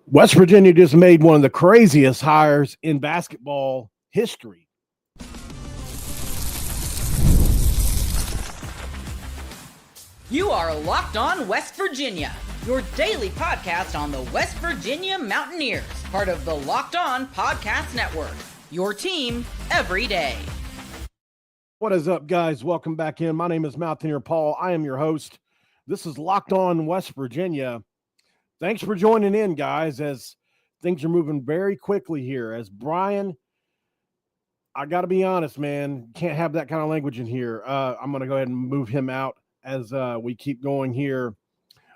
West Virginia just made one of the craziest hires in basketball history. You are Locked On West Virginia, your daily podcast on the West Virginia Mountaineers, part of the Locked On Podcast Network, your team every day. What is up, guys? Welcome back in. My name is Mountaineer Paul. I am your host. This is Locked On West Virginia. Thanks for joining in, guys, as things are moving very quickly here. As Brian, I got to be honest, man, can't have that kind of language in here. I'm going to go ahead and move him out as we keep going here.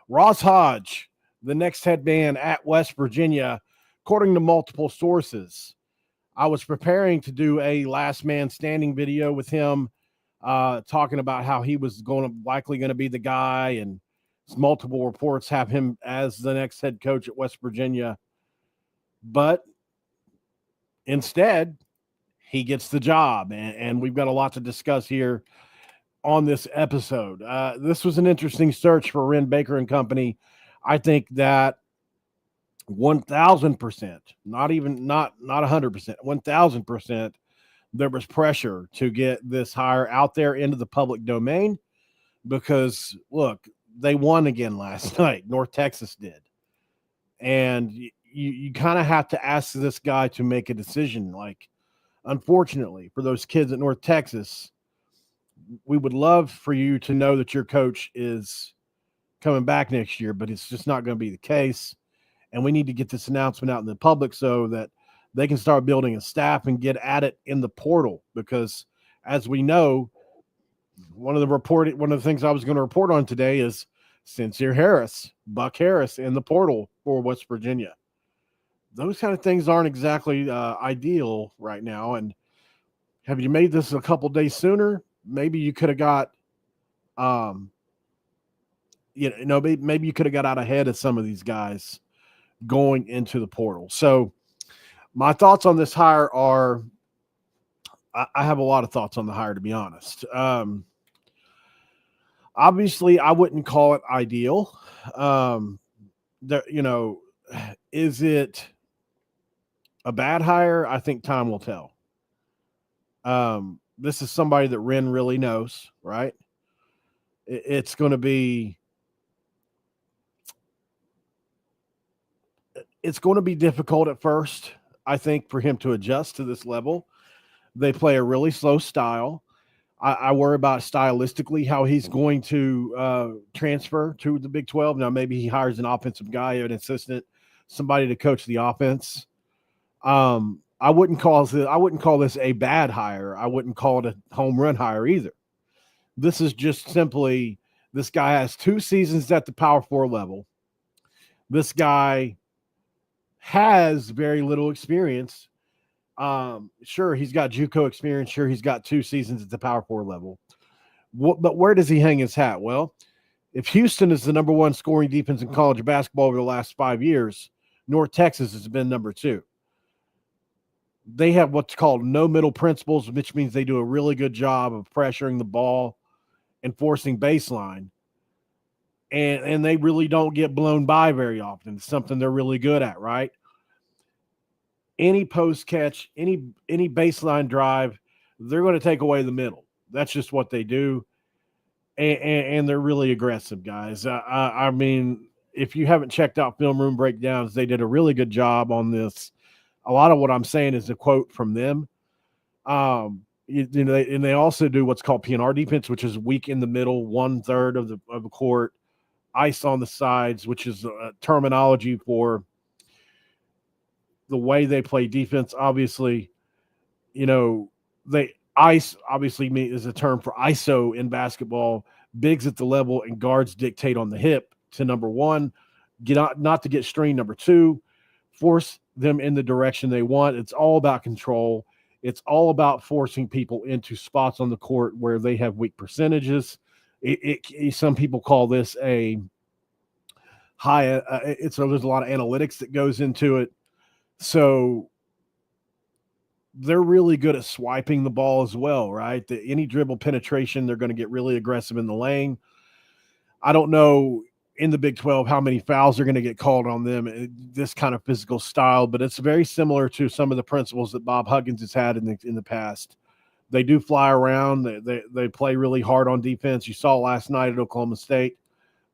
Ross Hodge, the next head man at West Virginia, according to multiple sources. I was preparing to do a last man standing video with him, talking about how he was likely going to be the guy, and multiple reports have him as the next head coach at West Virginia. But instead, he gets the job, and we've got a lot to discuss here on this episode. This was an interesting search for Wren Baker and Company. I think that 1,000%, not 100%, 1,000%, there was pressure to get this hire out there into the public domain because, look, they won again last night. North Texas did. And you kind of have to ask this guy to make a decision. Like, unfortunately, for those kids at North Texas, we would love for you to know that your coach is coming back next year, but it's just not going to be the case. And we need to get this announcement out in the public so that they can start building a staff and get at it in the portal. Because as we know, one of the things I was going to report on today is Buck Harris in the portal for West Virginia. Those kind of things aren't exactly ideal right now. And have you made this a couple days sooner? Maybe you could have got, maybe you could have got out ahead of some of these guys going into the portal. So my thoughts on this hire are, I have a lot of thoughts on the hire, to be honest. Obviously, I wouldn't call it ideal. Is it a bad hire? I think time will tell. This is somebody that Wren really knows, right? It's going to be difficult at first, I think, for him to adjust to this level. They play a really slow style. I worry about stylistically how he's going to transfer to the Big 12. Now, maybe he hires an offensive guy, an assistant, somebody to coach the offense. I wouldn't call this a bad hire. I wouldn't call it a home run hire either. This is just simply, this guy has 2 seasons at the Power 4 level. This guy has very little experience. Sure, he's got JUCO experience. Sure, he's got 2 seasons at the Power 4 level. But where does he hang his hat? Well, if Houston is the number 1 scoring defense in college basketball over the last 5 years, North Texas has been number 2. They have what's called no middle principles, which means they do a really good job of pressuring the ball and forcing baseline. And they really don't get blown by very often. It's something they're really good at, right? Any post catch, any baseline drive, they're going to take away the middle. That's just what they do. And they're really aggressive, guys. I mean, if you haven't checked out Film Room Breakdowns, they did a really good job on this. A lot of what I'm saying is a quote from them. And they also do what's called PNR defense, which is weak in the middle, 1/3 of the court, ice on the sides, which is a terminology for the way they play defense. Obviously, ice obviously is a term for ISO in basketball. Bigs at the level and guards dictate on the hip to number 1, not to get strained. Number 2, force them in the direction they want. It's all about control. It's all about forcing people into spots on the court where they have weak percentages. Some people call this a high. There's a lot of analytics that goes into it. So they're really good at swiping the ball as well, right? Any dribble penetration, they're going to get really aggressive in the lane. I don't know in the Big 12, how many fouls are going to get called on them, this kind of physical style. But it's very similar to some of the principles that Bob Huggins has had in the past. They do fly around. They play really hard on defense. You saw last night at Oklahoma State.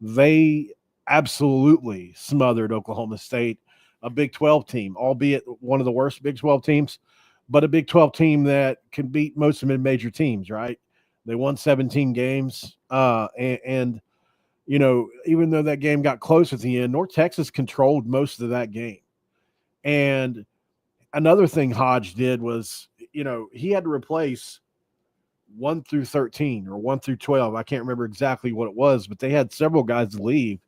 They absolutely smothered Oklahoma State, a Big 12 team, albeit one of the worst Big 12 teams, but a Big 12 team that can beat most of mid-major teams, right? They won 17 games. And you know, even though that game got close at the end, North Texas controlled most of that game. And another thing Hodge did was, you know, he had to replace 1 through 13 or 1 through 12. I can't remember exactly what it was, but they had several guys leave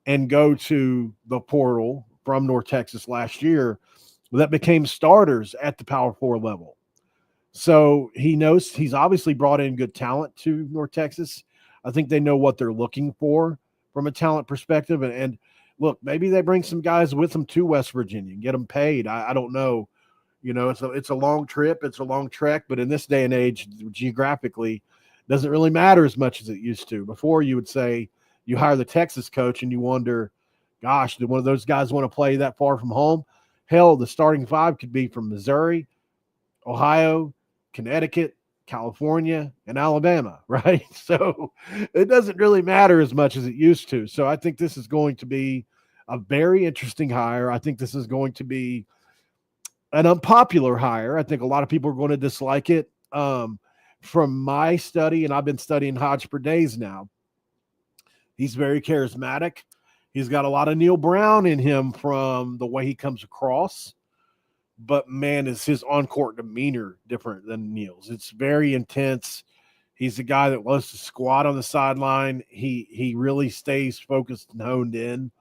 and go to the portal from North Texas last year that became starters at the Power 4 level. So he knows he's obviously brought in good talent to North Texas. I think they know what they're looking for from a talent perspective. And look, maybe they bring some guys with them to West Virginia and get them paid. I don't know. You know, it's a long trip. It's a long trek. But in this day and age, geographically, it doesn't really matter as much as it used to. Before, you would say you hire the Texas coach and you wonder, gosh, did one of those guys want to play that far from home? Hell, the starting five could be from Missouri, Ohio, Connecticut, California, and Alabama, right? So it doesn't really matter as much as it used to. So I think this is going to be a very interesting hire. I think this is going to be an unpopular hire. I think a lot of people are going to dislike it. From my study, and I've been studying Hodge for days now, he's very charismatic. He's got a lot of Neil Brown in him from the way he comes across. But, man, is his on-court demeanor different than Neil's. It's very intense. He's a guy that loves to squat on the sideline. He really stays focused and honed in.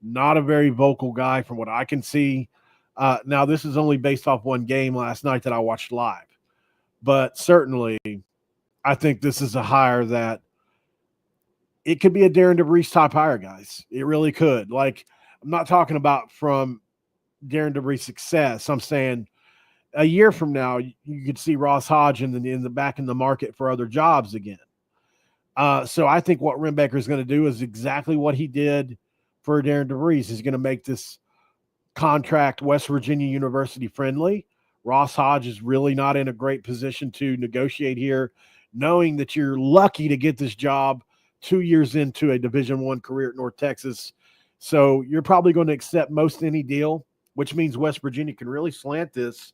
Not a very vocal guy from what I can see. Now, this is only based off one game last night that I watched live. But certainly, I think this is a hire that it could be a Darren DeVries type hire, guys. It really could. Like, I'm not talking about from Darren DeVries' success. I'm saying a year from now, you could see Ross Hodge in the back in the market for other jobs again. So I think what Rimbaker is going to do is exactly what he did for Darren DeVries. He's going to make this contract West Virginia University friendly. Ross Hodge is really not in a great position to negotiate here, knowing that you're lucky to get this job 2 years into a Division I career at North Texas. So you're probably going to accept most any deal, which means West Virginia can really slant this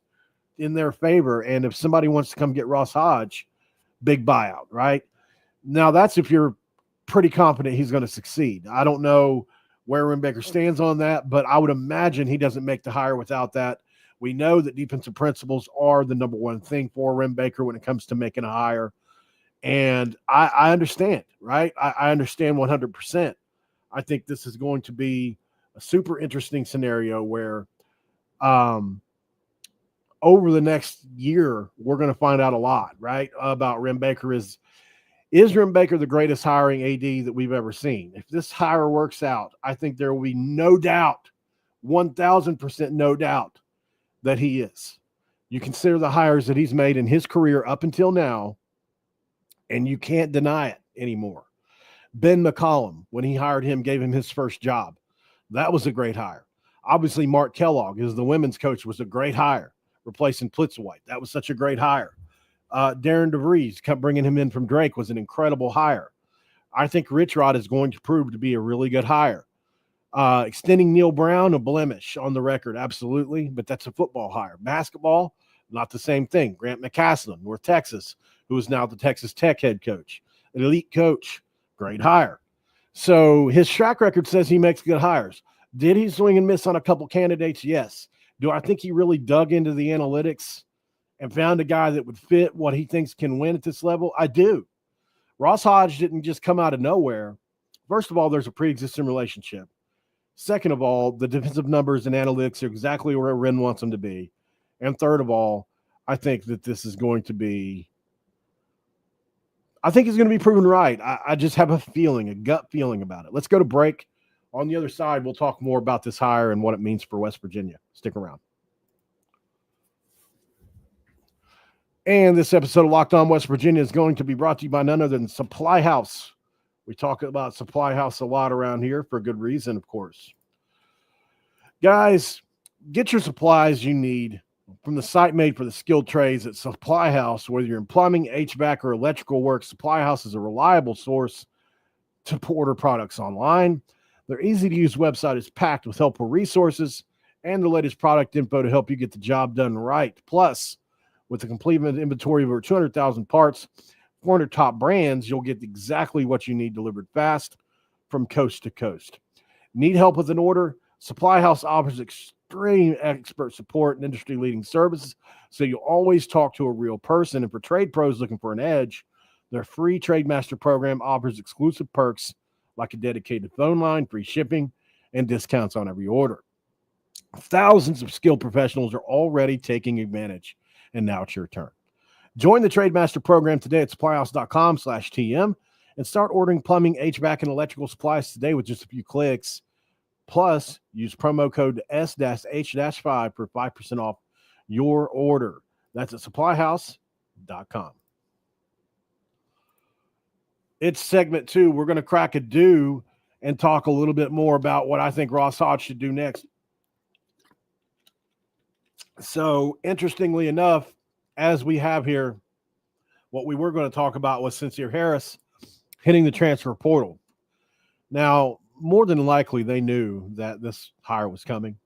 in their favor. And if somebody wants to come get Ross Hodge, big buyout, right? Now, that's if you're pretty confident he's going to succeed. I don't know where Rimbaker stands on that, but I would imagine he doesn't make the hire without that. We know that defensive principles are the number one thing for Rimbaker when it comes to making a hire. And I understand, right? I understand 100%. I think this is going to be a super interesting scenario where over the next year, we're going to find out a lot, right, about Rimbaker. Is Rimbaker the greatest hiring AD that we've ever seen? If this hire works out, I think there will be no doubt, 1,000% no doubt that he is. You consider the hires that he's made in his career up until now, and you can't deny it anymore. Ben McCollum, when he hired him, gave him his first job. That was a great hire. Obviously, Mark Kellogg, as the women's coach, was a great hire, replacing Plitzwhite. That was such a great hire. Darren DeVries, kept bringing him in from Drake, was an incredible hire. I think Rich Rod is going to prove to be a really good hire. Extending Neil Brown, a blemish on the record, absolutely, but that's a football hire. Basketball, not the same thing. Grant McCaslin, North Texas, who is now the Texas Tech head coach, an elite coach, great hire. So his track record says he makes good hires. Did he swing and miss on a couple candidates? Yes. Do I think he really dug into the analytics and found a guy that would fit what he thinks can win at this level? I do. Ross Hodge didn't just come out of nowhere. First of all, there's a pre-existing relationship. Second of all, the defensive numbers and analytics are exactly where Wren wants them to be. And third of all, I think that this is going to be – I think he's going to be proven right. I just have a feeling, a gut feeling about it. Let's go to break. On the other side, we'll talk more about this hire and what it means for West Virginia. Stick around. And this episode of Locked On West Virginia is going to be brought to you by none other than Supply House We talk about Supply House a lot around here for good reason, of course. Guys, get your supplies you need from the site made for the skilled trades at Supply House. Whether you're in plumbing, HVAC, or electrical work, Supply House is a reliable source to order products online. Their easy-to-use website is packed with helpful resources and the latest product info to help you get the job done right. Plus, with a complete inventory of over 200,000 parts, 400 top brands, you'll get exactly what you need delivered fast from coast to coast. Need help with an order? Supply House offers extreme expert support and industry-leading services, so you'll always talk to a real person. And for trade pros looking for an edge, their free Trade Master program offers exclusive perks like a dedicated phone line, free shipping, and discounts on every order. Thousands of skilled professionals are already taking advantage, and now it's your turn. Join the Trade Master program today at supplyhouse.com/TM and start ordering plumbing, HVAC, and electrical supplies today with just a few clicks. Plus, use promo code S-H-5 for 5% off your order. That's at supplyhouse.com. It's segment 2. We're going to crack a do and talk a little bit more about what I think Ross Hodge should do next. So, interestingly enough, as we have here, what we were going to talk about was Sincere Harris hitting the transfer portal. Now, more than likely, they knew that this hire was coming,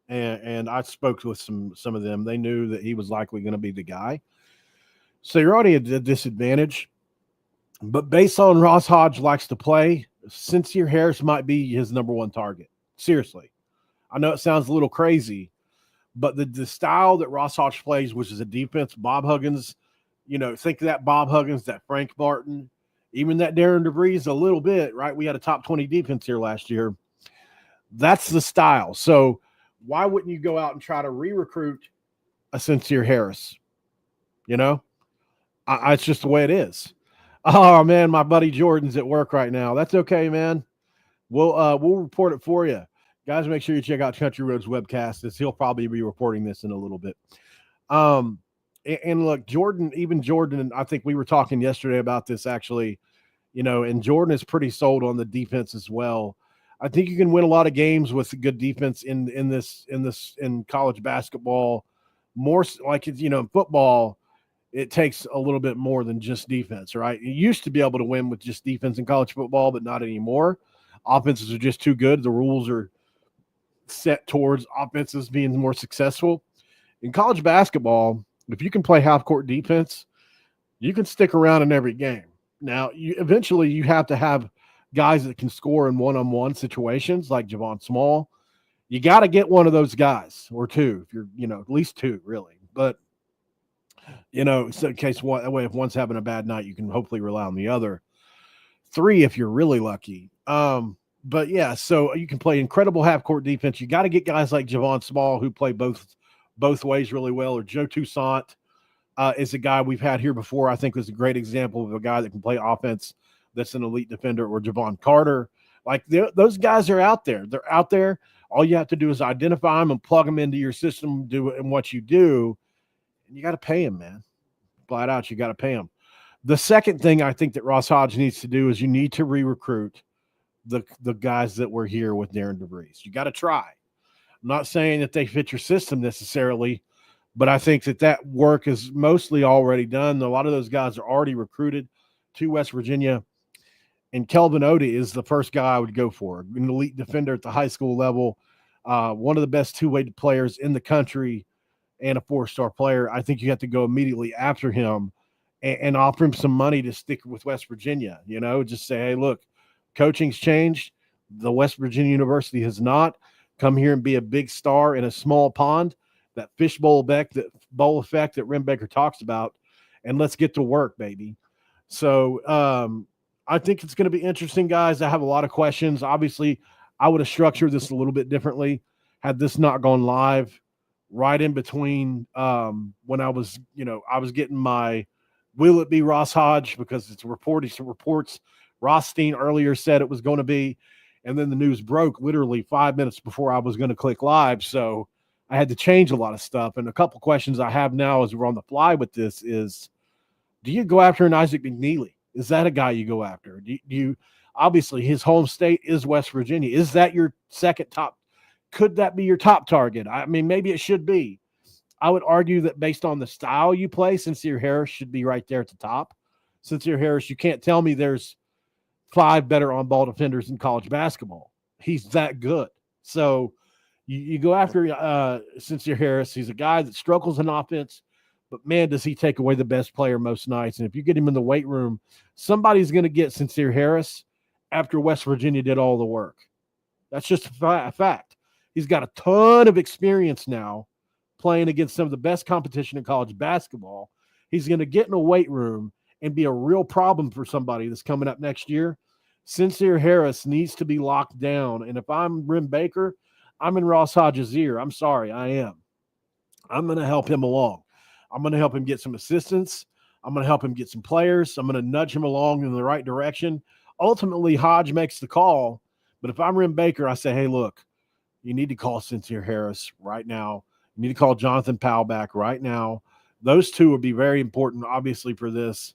and I spoke with some of them. They knew that he was likely going to be the guy. So you're already at a disadvantage. But based on Ross Hodge likes to play, Sincere Harris might be his number one target. Seriously. I know it sounds a little crazy, but the style that Ross Hodge plays, which is a defense, Bob Huggins, think of that Bob Huggins, that Frank Martin, even that Darren DeVries a little bit, right? We had a top 20 defense here last year. That's the style. So why wouldn't you go out and try to re-recruit a Sincere Harris? It's just the way it is. Oh, man, my buddy Jordan's at work right now. That's okay, man. We'll report it for you. Guys, make sure you check out Country Roads webcast, as he'll probably be reporting this in a little bit. And look, Jordan, I think we were talking yesterday about this actually, and Jordan is pretty sold on the defense as well. I think you can win a lot of games with a good defense in college basketball. More like, in football, it takes a little bit more than just defense, right? You used to be able to win with just defense in college football, but not anymore. Offenses are just too good. The rules are set towards offenses being more successful. In college basketball, if you can play half-court defense, you can stick around in every game. Now, eventually you have to have guys that can score in one-on-one situations like Javon Small. You got to get one of those guys or two, if you're, at least two, really. But, so in case that way, if one's having a bad night, you can hopefully rely on the other. 3 if you're really lucky. But yeah, so you can play incredible half-court defense. You got to get guys like Javon Small who play both ways really well, or Joe Toussaint is a guy we've had here before. I think is a great example of a guy that can play offense that's an elite defender, or Javon Carter. Like those guys are out there. They're out there. All you have to do is identify them and plug them into your system, do it, and what you do. And you got to pay them, man. Flat out, you got to pay them. The second thing I think that Ross Hodge needs to do is you need to re-recruit the guys that were here with Darren DeVries. You got to try. I'm not saying that they fit your system necessarily, but I think that work is mostly already done. A lot of those guys are already recruited to West Virginia, and Kelvin Odie is the first guy I would go for, an elite defender at the high school level, one of the best two-way players in the country, and a 4-star player. I think you have to go immediately after him and offer him some money to stick with West Virginia. Just say, hey, look, coaching's changed. The West Virginia University has not. Come here and be a big star in a small pond, that fishbowl effect that Rim Baker talks about, and let's get to work, baby. So I think it's going to be interesting, guys. I have a lot of questions. Obviously, I would have structured this a little bit differently had this not gone live right in between when I was getting my will it be Ross Hodge, because it's reports. Rothstein earlier said it was going to be, and then the news broke literally 5 minutes before I was going to click live. So I had to change a lot of stuff. And a couple questions I have now as we're on the fly with this is, do you go after an Isaac McNeely? Is that a guy you go after? Do you Obviously, his home state is West Virginia. Is that your second top? Could that be your top target? I mean, maybe it should be. I would argue that based on the style you play, Sincere Harris should be right there at the top. Sincere Harris, you can't tell me there's 5 better on-ball defenders in college basketball. He's that good. So you go after Sincere Harris. He's a guy that struggles in offense, but, man, does he take away the best player most nights. And if you get him in the weight room, somebody's going to get Sincere Harris after West Virginia did all the work. That's just a fact. He's got a ton of experience now playing against some of the best competition in college basketball. He's going to get in a weight room and be a real problem for somebody that's coming up next year. Sincere Harris needs to be locked down. And if I'm Rim Baker, I'm in Ross Hodge's ear. I'm sorry, I am. I'm going to help him along. I'm going to help him get some assistance. I'm going to help him get some players. I'm going to nudge him along in the right direction. Ultimately, Hodge makes the call. But if I'm Rim Baker, I say, hey, look, you need to call Sincere Harris right now. You need to call Jonathan Powell back right now. Those two would be very important, obviously, for this.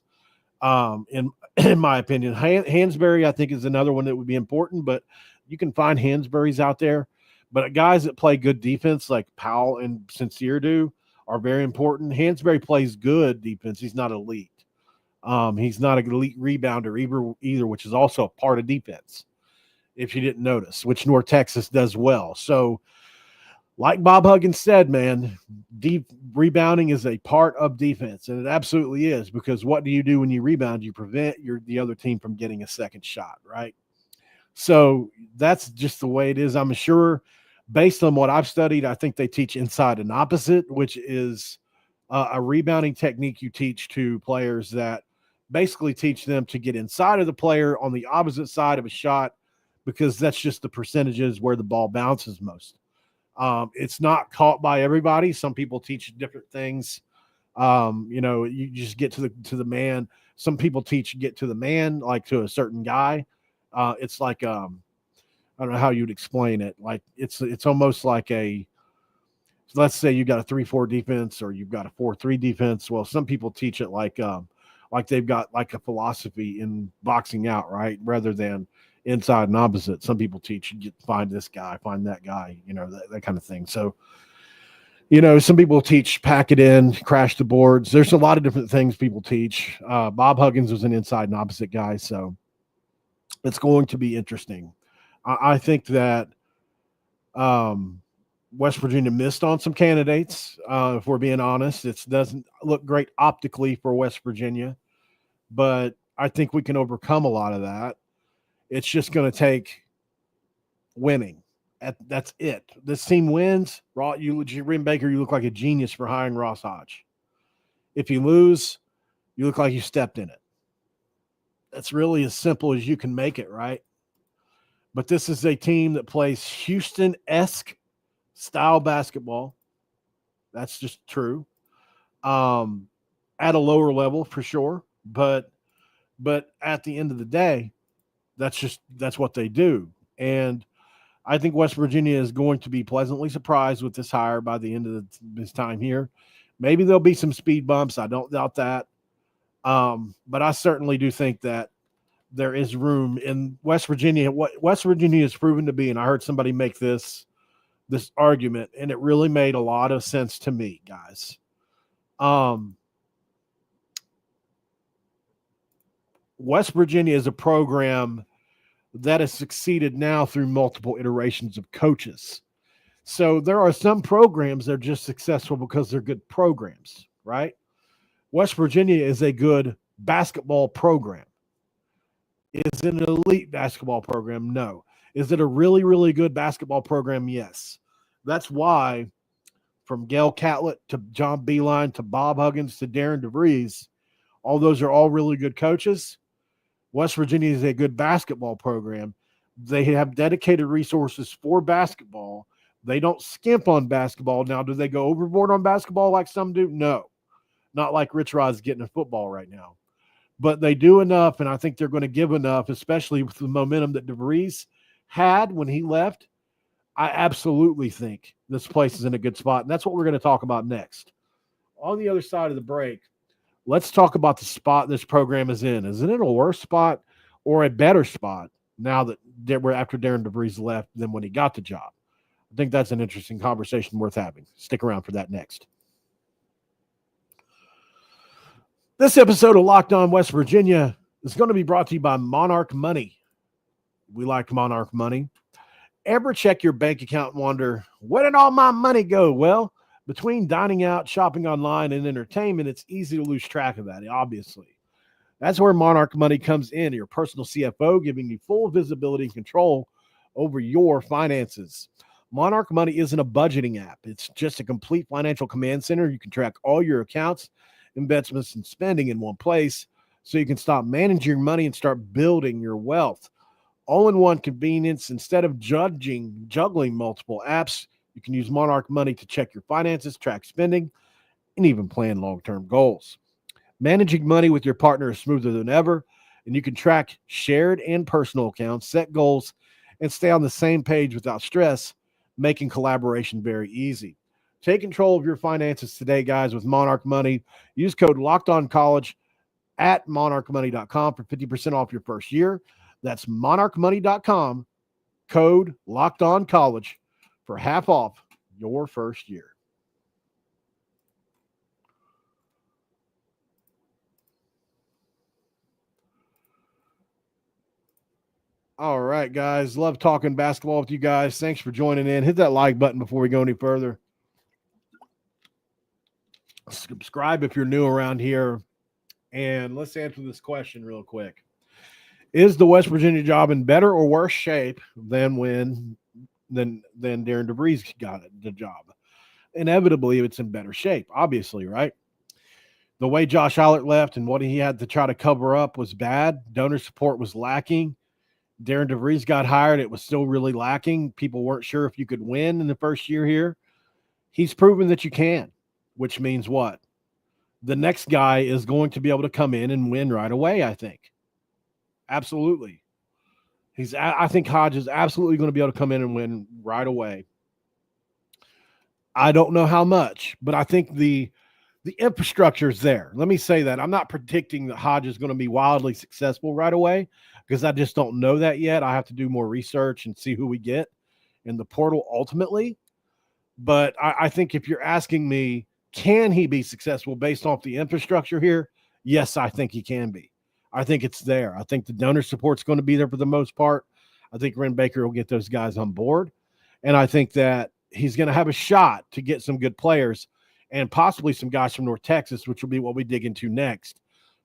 In my opinion, Hansberry, I think, is another one that would be important, but you can find Hansberries out there. But guys that play good defense like Powell and Sincere do are very important. Hansberry plays good defense. He's not elite. He's not an elite rebounder either, which is also a part of defense, if you didn't notice, which North Texas does well. So, like Bob Huggins said, man, deep rebounding is a part of defense, and it absolutely is, because what do you do when you rebound? You prevent the other team from getting a second shot, right? So that's just the way it is. I'm sure, based on what I've studied, I think they teach inside and opposite, which is a rebounding technique you teach to players that basically teach them to get inside of the player on the opposite side of a shot, because that's just the percentages where the ball bounces most. It's not caught by everybody. Some people teach different things. You just get to the man. Some people teach get to the man, like to a certain guy. It's like I don't know how you'd explain it. Like it's almost like let's say you got a 3-4 defense or you've got a 4-3 defense. Well, some people teach it like they've got like a philosophy in boxing out, right? Rather than inside and opposite. Some people teach find this guy, find that guy, that kind of thing. So, some people teach pack it in, crash the boards. There's a lot of different things people teach. Bob Huggins was an inside and opposite guy, so it's going to be interesting. I think that West Virginia missed on some candidates. If we're being honest, it doesn't look great optically for West Virginia, but I think we can overcome a lot of that. It's just going to take winning. That's it. This team wins. Rim Baker, you look like a genius for hiring Ross Hodge. If you lose, you look like you stepped in it. That's really as simple as you can make it, right? But this is a team that plays Houston-esque style basketball. That's just true. At a lower level for sure. But at the end of the day, that's what they do. And I think West Virginia is going to be pleasantly surprised with this hire by the end of this time here. Maybe there'll be some speed bumps. I don't doubt that. But I certainly do think that there is room in West Virginia. What West Virginia has proven to be, and I heard somebody make this argument, and it really made a lot of sense to me, guys. West Virginia is a program that has succeeded now through multiple iterations of coaches. So there are some programs that are just successful because they're good programs, right? West Virginia is a good basketball program. Is it an elite basketball program? No. Is it a really, really good basketball program? Yes. That's why from Gail Catlett to John Beilein to Bob Huggins to Darren DeVries, all those are all really good coaches. West Virginia is a good basketball program. They have dedicated resources for basketball. They don't skimp on basketball. Now, do they go overboard on basketball like some do? No. Not like Rich Rod's getting in football right now. But they do enough, and I think they're going to give enough, especially with the momentum that DeVries had when he left. I absolutely think this place is in a good spot, and that's what we're going to talk about next. On the other side of the break, let's talk about the spot this program is in. Is it in a worse spot? or a better spot now that we're after Darren DeVries left than when he got the job? I think that's an interesting conversation worth having. Stick around for that next. This episode of Locked On West Virginia is going to be brought to you by Monarch Money. We like Monarch Money. Ever check your bank account and wonder, where did all my money go? Well, between dining out, shopping online, and entertainment, it's easy to lose track of that, obviously. That's where Monarch Money comes in, your personal CFO, giving you full visibility and control over your finances. Monarch Money isn't a budgeting app. It's just a complete financial command center. You can track all your accounts, investments, and spending in one place so you can stop managing your money and start building your wealth. All in one convenience. Instead of juggling multiple apps, you can use Monarch Money to check your finances, track spending, and even plan long-term goals. Managing money with your partner is smoother than ever, and you can track shared and personal accounts, set goals, and stay on the same page without stress, making collaboration very easy. Take control of your finances today, guys, with Monarch Money. Use code LOCKEDONCOLLEGE at monarchmoney.com for 50% off your first year. That's monarchmoney.com, code LOCKEDONCOLLEGE for half off your first year. All right, guys. Love talking basketball with you guys. Thanks for joining in. Hit that like button before we go any further. Subscribe if you're new around here. And let's answer this question real quick. Is the West Virginia job in better or worse shape than Darren DeVries got the job? Inevitably, it's in better shape, obviously, right? The way Josh Eilert left and what he had to try to cover up was bad. Donor support was lacking. Darren DeVries got hired. It was still really lacking. People weren't sure if you could win in the first year here. He's proven that you can, which means what? The next guy is going to be able to come in and win right away, I think. Absolutely. I think Hodge is absolutely going to be able to come in and win right away. I don't know how much, but I think the infrastructure is there. Let me say that. I'm not predicting that Hodge is going to be wildly successful right away because I just don't know that yet. I have to do more research and see who we get in the portal ultimately. But I think if you're asking me, can he be successful based off the infrastructure here? Yes, I think he can be. I think it's there. I think the donor support's going to be there for the most part. I think Ren Baker will get those guys on board. And I think that he's going to have a shot to get some good players and possibly some guys from North Texas, which will be what we dig into next.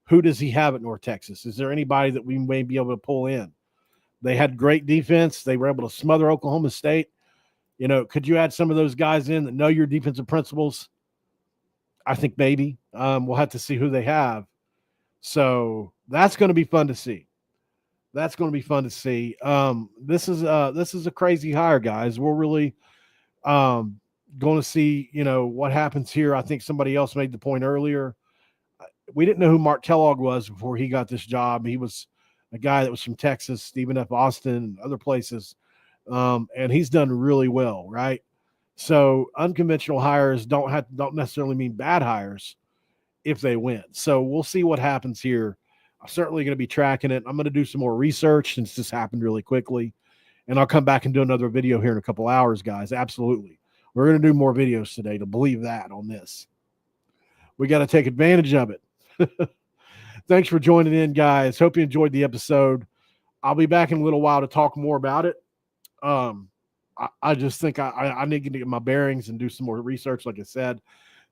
Who does he have at North Texas? Is there anybody that we may be able to pull in? They had great defense. They were able to smother Oklahoma State. You know, could you add some of those guys in that know your defensive principles? I think maybe. We'll have to see who they have. So that's going to be fun to see. This is a crazy hire, guys. We're really going to see, what happens here. I think somebody else made the point earlier. We didn't know who Mark Kellogg was before he got this job. He was a guy that was from Texas, Stephen F. Austin, and other places. And he's done really well, right? So unconventional hires don't necessarily mean bad hires if they win. So we'll see what happens here. I'm certainly going to be tracking it. I'm going to do some more research since this happened really quickly. And I'll come back and do another video here in a couple hours, guys. Absolutely. We're going to do more videos today to believe that on this. We got to take advantage of it. Thanks for joining in, guys. Hope you enjoyed the episode. I'll be back in a little while to talk more about it. I just think I need to get my bearings and do some more research, like I said,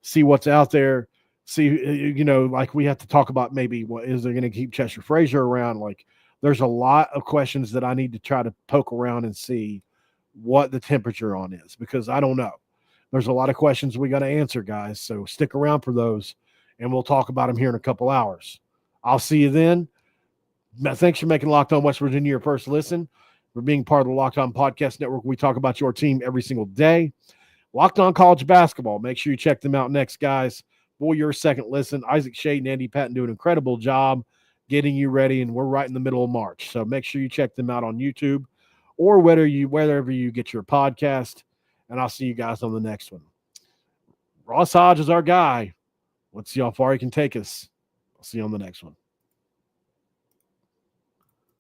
see what's out there. See, like we have to talk about maybe what is they're going to keep Chester Frazier around. Like there's a lot of questions that I need to try to poke around and see what the temperature on is, because I don't know. There's a lot of questions we got to answer, guys. So stick around for those and we'll talk about them here in a couple hours. I'll see you then. Thanks for making Locked On West Virginia your first listen. For being part of the Locked On Podcast Network. We talk about your team every single day. Locked On College Basketball. Make sure you check them out next, guys. For your second listen, Isaac Shade and Andy Patton do an incredible job getting you ready, and we're right in the middle of March. So make sure you check them out on YouTube or wherever you get your podcast, and I'll see you guys on the next one. Ross Hodge is our guy. Let's see how far he can take us. I'll see you on the next one.